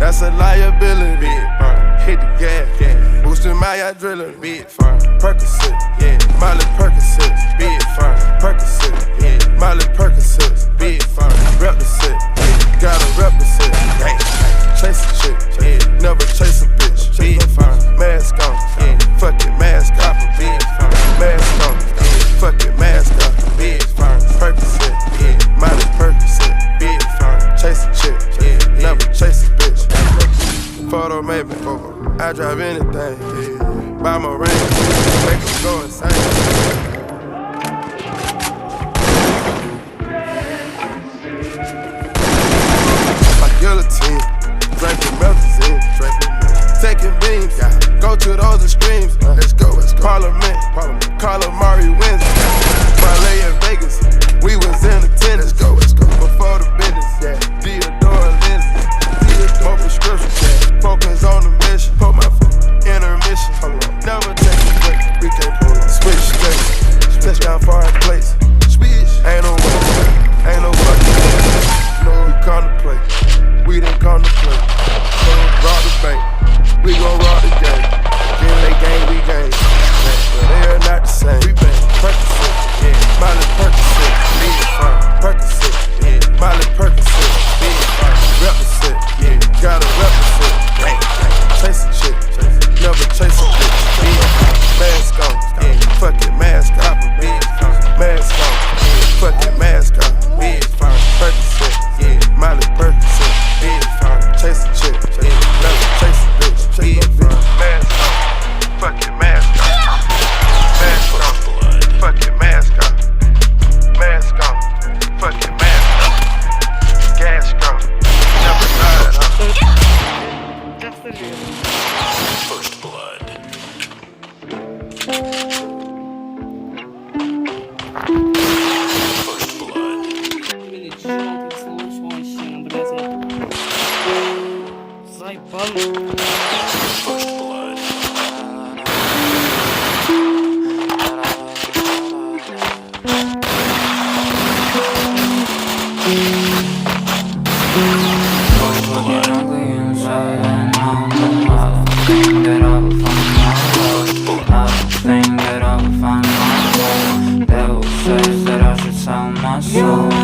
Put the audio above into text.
that's a liability. Big firm, hit the gas, boosting my adrenaline. Big firm, Percocet, Miley Percocet. Big firm, Percocet, Miley Percocet. Big firm, rep the set, gotta rep the set. Chase a chick, never chase a bitch. Big firm, mask on, fuck it, mask off. Big firm, mask on, fuck it, mask off. Big firm, Percocet, Miley Percocet. Big firm, chase a chick, never chase a bitch. Photo maybe, I drive anything. Buy my ring, make them go insane. My guillotine, drinking melazine, taking beams, go to those extremes. Let's go, Parliament, Calamari wins. Ballet in Vegas, we was in attendance. Let's go, before the business, Theodore lenses, more prescriptions, focus on the mission. Put my intermission, never take a break, we can't pull on. Switch states, touchdown foreign place. Ain't no way, ain't no fucking way. No, we come to play, we didn't come to play. So rob the bank, we gon' rob the game. Then they game, we game. But they are not the same. We bang Percocet, Miley Percocet, Percocet, Miley Percocet, represent, gotta represent. Chase a chick, never chase a bitch. Mask on, fuck it, mask off. Mask on, fuck it, mask off. Percocet, Miley Percocet, chase a chick, never chase a bitch. Mask on, fuck it, mask off. Mask on, fuck it, mask off. Mask on, fuck it, mask off. Gas gone, never died off. First blood. First blood. First blood. Devil says that I should sell my soul.